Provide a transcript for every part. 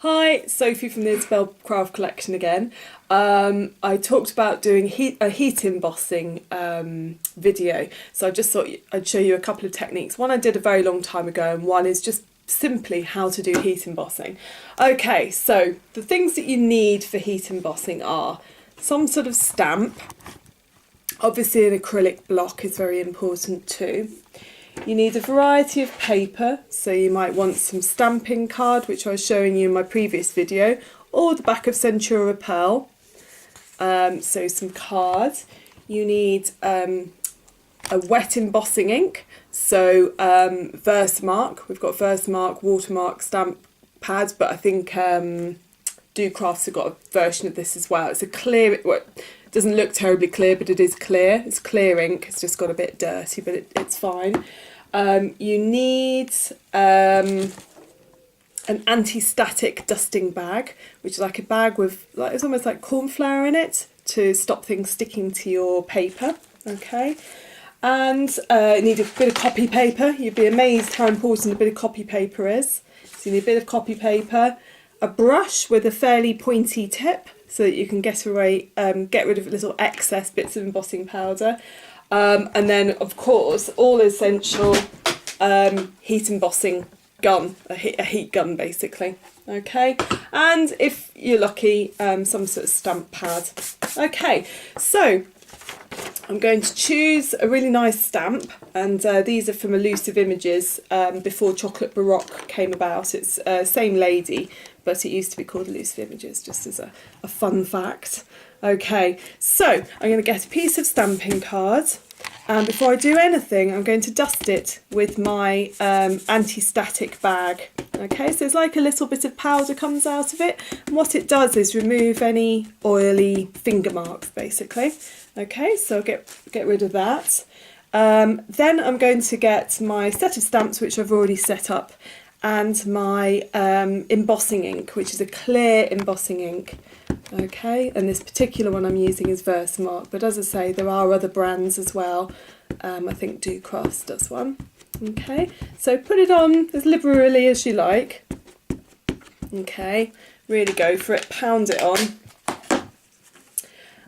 Hi, Sophie from the Isabel Craft Collection again. I talked about doing a heat embossing video, so I just thought I'd show you a couple of techniques. One I did a very long time ago, and one is just simply how to do heat embossing. Okay, so the things that you need for heat embossing are some sort of stamp. Obviously an acrylic block is very important too. You need a variety of paper, so you might want some stamping card, which I was showing you in my previous video, or the back of Centura Pearl. So some cards. You need a wet embossing ink, so Versamark. We've got Versamark watermark stamp pads, but I think Do Crafts have got a version of this as well. It's a clear, well, it doesn't look terribly clear, but it is clear. It's clear ink. It's just got a bit dirty, but it's fine. You need an anti-static dusting bag, which is like a bag with, like, it's almost like corn flour in it to stop things sticking to your paper. Okay, and you need a bit of copy paper. You'd be amazed how important a bit of copy paper is. So you need a bit of copy paper, a brush with a fairly pointy tip, so that you can get rid of little excess bits of embossing powder. And then, of course, all essential heat embossing gun, a heat gun basically. Okay, and if you're lucky, some sort of stamp pad. Okay, so I'm going to choose a really nice stamp, and these are from Elusive Images before Chocolate Baroque came about. It's same lady, but it used to be called Elusive Images, just as a fun fact. Okay, so I'm going to get a piece of stamping card, and before I do anything I'm going to dust it with my anti-static bag. Okay, so it's like a little bit of powder comes out of it, and what it does is remove any oily finger marks basically. Okay, so I'll get rid of that. Then I'm going to get my set of stamps, which I've already set up, and my embossing ink, which is a clear embossing ink. Okay, and this particular one I'm using is Versamark, but as I say, there are other brands as well. I think Do Crafts does one. Okay, so put it on as liberally as you like. Okay, really go for it, pound it on.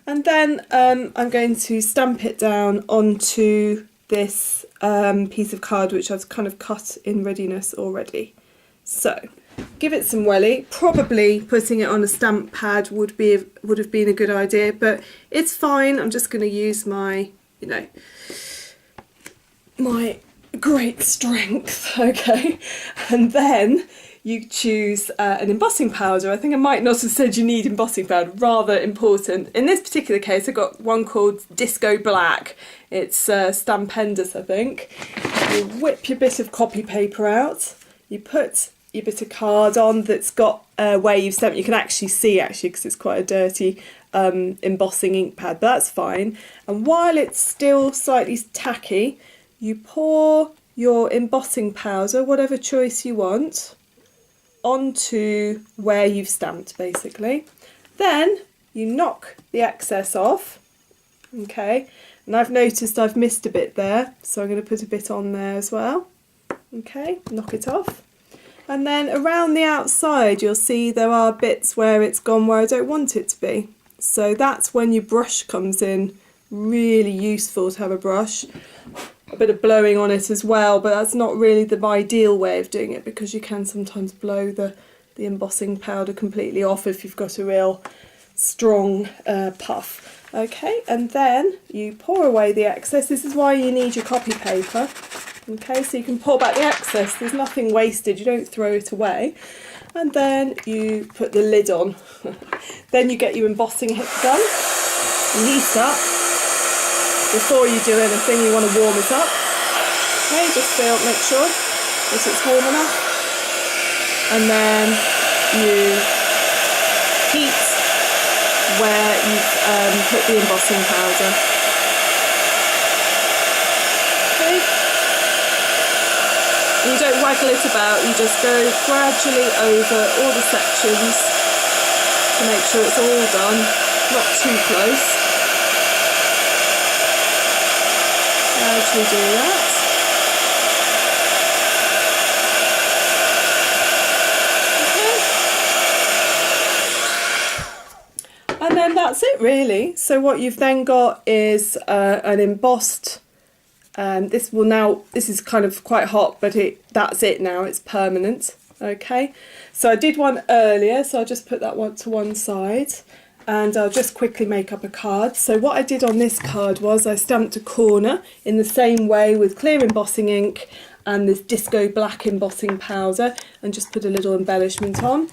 And then I'm going to stamp it down onto this piece of card, which I've kind of cut in readiness already. So give it some welly. Probably putting it on a stamp pad would have been a good idea, but it's fine. I'm just going to use my, my great strength. Okay, and then you choose an embossing powder. I think I might not have said you need embossing powder, rather important. In this particular case, I got one called Disco Black. It's Stampendous, I think. You whip your bit of copy paper out, you put your bit of card on that's got where you've stamped. You can actually see, because it's quite a dirty embossing ink pad, but that's fine. And while it's still slightly tacky, you pour your embossing powder, whatever choice you want, onto where you've stamped basically. Then you knock the excess off. Okay, and I've noticed I've missed a bit there, so I'm going to put a bit on there as well. Okay, knock it off. And then around the outside you'll see there are bits where it's gone where I don't want it to be. So that's when your brush comes in. Really useful to have a brush. A bit of blowing on it as well, but that's not really the ideal way of doing it, because you can sometimes blow the embossing powder completely off if you've got a real strong puff. Okay, and then you pour away the excess. This is why you need your copy paper. Okay, so you can pour back the excess. There's nothing wasted, you don't throw it away. And then you put the lid on. Then you get your embossing gun, heat up. Before you do anything, you want to warm it up. Okay, just make sure that it's warm enough. And then you heat where you've put the embossing powder. Okay. And you don't waggle it about, you just go gradually over all the sections to make sure it's all done, not too close. Gradually do that. Okay. And then that's it really. So what you've then got is an embossed, this is kind of quite hot, but that's it now, it's permanent. Okay, so I did one earlier, so I'll just put that one to one side and I'll just quickly make up a card. So what I did on this card was I stamped a corner in the same way with clear embossing ink and this disco black embossing powder and just put a little embellishment on.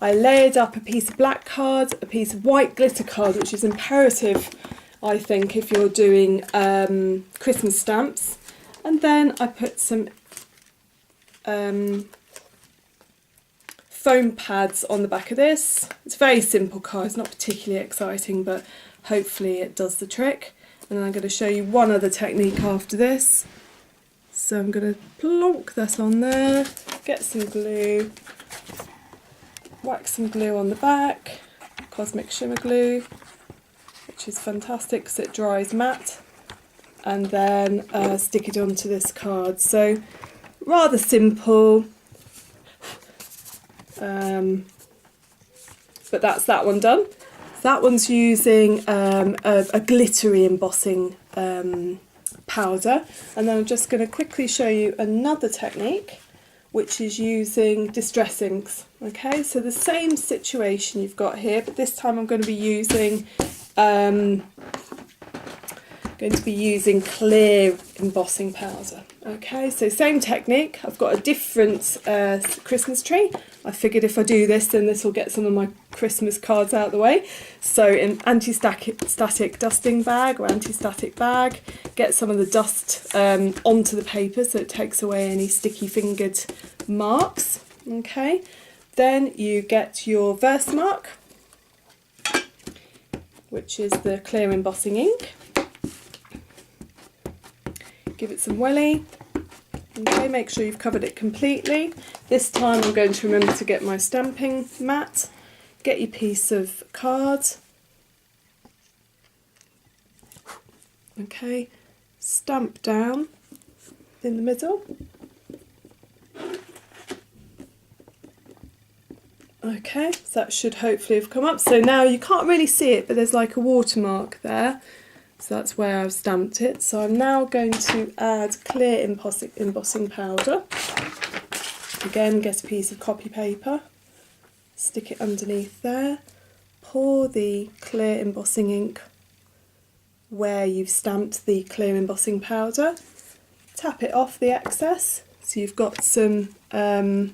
I layered up a piece of black card, a piece of white glitter card, which is imperative, I think, if you're doing Christmas stamps. And then I put some foam pads on the back of this. It's a very simple card, it's not particularly exciting, but hopefully it does the trick. And then I'm going to show you one other technique after this. So I'm going to plonk that on there, get some glue, whack some glue on the back, cosmic shimmer glue, which is fantastic because it dries matte, and then stick it onto this card. So rather simple, but that's that one done. That one's using a glittery embossing powder, and then I'm just going to quickly show you another technique, which is using distress inks. Okay, so the same situation you've got here, but this time I'm going to be using clear embossing powder. Okay, so same technique. I've got a different Christmas tree. I figured if I do this, then this will get some of my Christmas cards out of the way. So an anti-static dusting bag or anti-static bag, get some of the dust onto the paper so it takes away any sticky fingered marks. Okay, then you get your Versamark, which is the clear embossing ink. Give it some welly. Okay, make sure you've covered it completely. This time I'm going to remember to get my stamping mat. Get your piece of card. Okay, stamp down in the middle. Okay, so that should hopefully have come up. So now you can't really see it, but there's like a watermark there. So that's where I've stamped it. So I'm now going to add clear embossing powder. Again, get a piece of copy paper, stick it underneath there, pour the clear embossing ink where you've stamped the clear embossing powder, tap it off the excess. So you've got some clear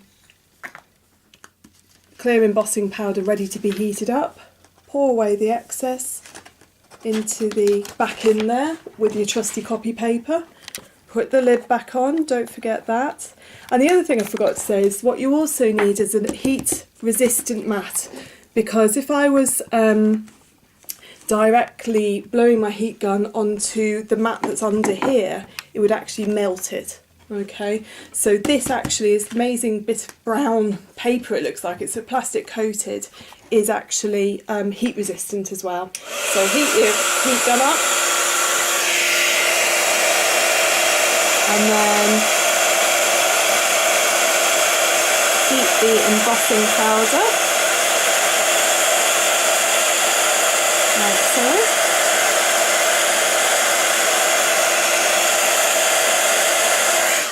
embossing powder ready to be heated up. Pour away the excess into the back in there with your trusty copy paper. Put the lid back on, don't forget that. And the other thing I forgot to say is what you also need is a heat resistant mat, because if I was directly blowing my heat gun onto the mat that's under here, it would actually melt it. Okay, so this actually is an amazing bit of brown paper, it looks like, it's a plastic coated, is actually heat resistant as well. So heat your heat gun up, and then heat the embossing powder, like so.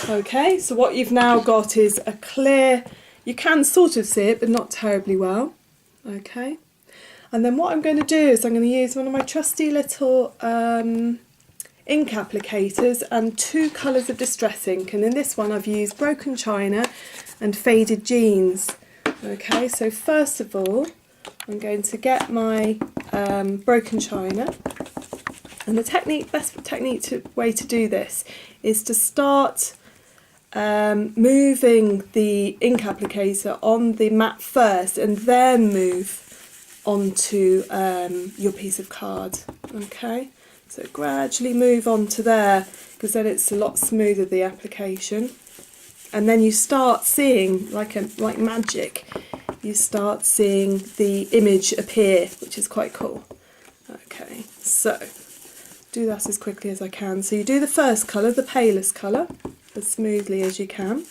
Okay, so what you've now got is a clear, you can sort of see it but not terribly well. Okay, and then what I'm going to do is I'm going to use one of my trusty little ink applicators and two colours of distress ink, and in this one I've used broken china and faded jeans. Okay, so first of all I'm going to get my broken china, and the best way to do this is to start moving the ink applicator on the mat first and then move onto your piece of card. Okay, so gradually move onto there, because then it's a lot smoother, the application, and then you start seeing like magic, you start seeing the image appear, which is quite cool. Okay, so do that as quickly as I can. So you do the first colour, the palest colour, as smoothly as you can.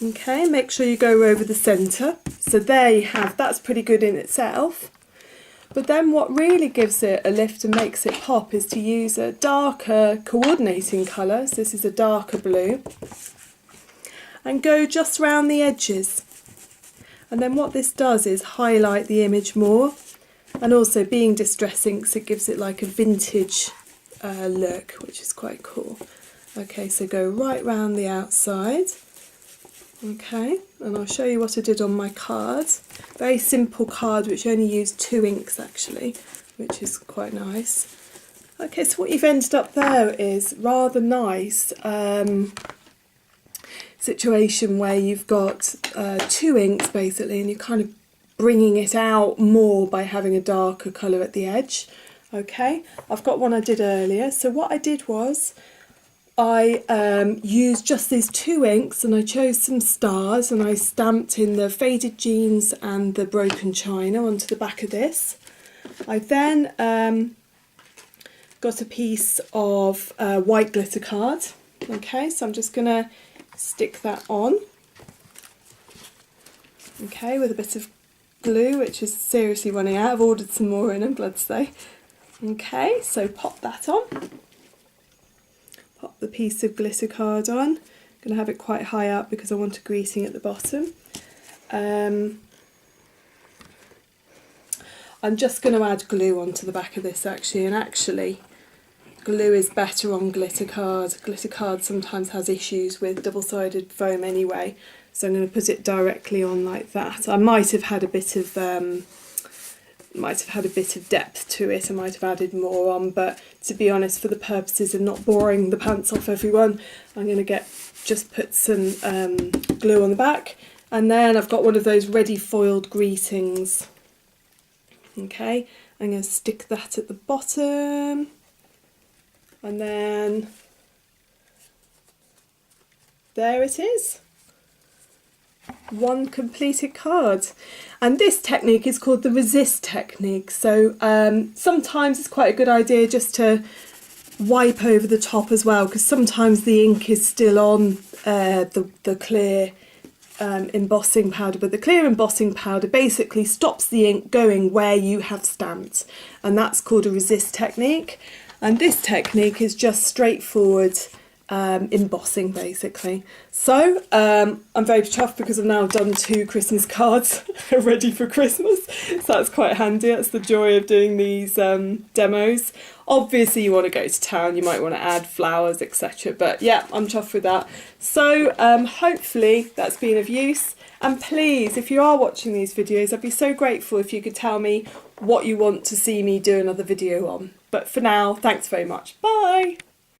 Okay, make sure you go over the centre. So there you have, that's pretty good in itself. But then what really gives it a lift and makes it pop is to use a darker coordinating colour, so this is a darker blue, and go just round the edges. And then what this does is highlight the image more, and also being distress inks, it gives it like a vintage look, which is quite cool. Okay, so go right round the outside. Okay, and I'll show you what I did on my card. Very simple card which only used 2 inks actually, which is quite nice. Okay, so what you've ended up there is rather nice situation where you've got 2 inks basically, and you're kind of bringing it out more by having a darker colour at the edge. Okay, I've got one I did earlier. So what I did was I used just these 2 inks, and I chose some stars, and I stamped in the faded jeans and the broken china onto the back of this. I then got a piece of white glitter card. Okay, so I'm just going to stick that on. Okay, with a bit of glue, which is seriously running out. I've ordered some more in, I'm glad to say. Okay, so pop that on. Pop the piece of glitter card on. I'm going to have it quite high up because I want a greeting at the bottom. I'm just going to add glue onto the back of this actually, and actually glue is better on glitter card. Glitter card sometimes has issues with double-sided foam anyway, so I'm going to put it directly on like that. I might have had a bit of depth to it. I might have added more on, but to be honest, for the purposes of not boring the pants off everyone, I'm going to just put some glue on the back, and then I've got one of those ready foiled greetings. Okay, I'm going to stick that at the bottom, and then there it is. One completed card. And this technique is called the resist technique. So sometimes it's quite a good idea just to wipe over the top as well, because sometimes the ink is still on the clear embossing powder, but the clear embossing powder basically stops the ink going where you have stamped, and that's called a resist technique. And this technique is just straightforward embossing basically. So I'm very chuffed because I've now done 2 Christmas cards ready for Christmas, so that's quite handy. That's the joy of doing these demos. Obviously you want to go to town, you might want to add flowers, etc., but yeah, I'm chuffed with that. So hopefully that's been of use, and please, if you are watching these videos, I'd be so grateful if you could tell me what you want to see me do another video on. But for now, thanks very much. Bye!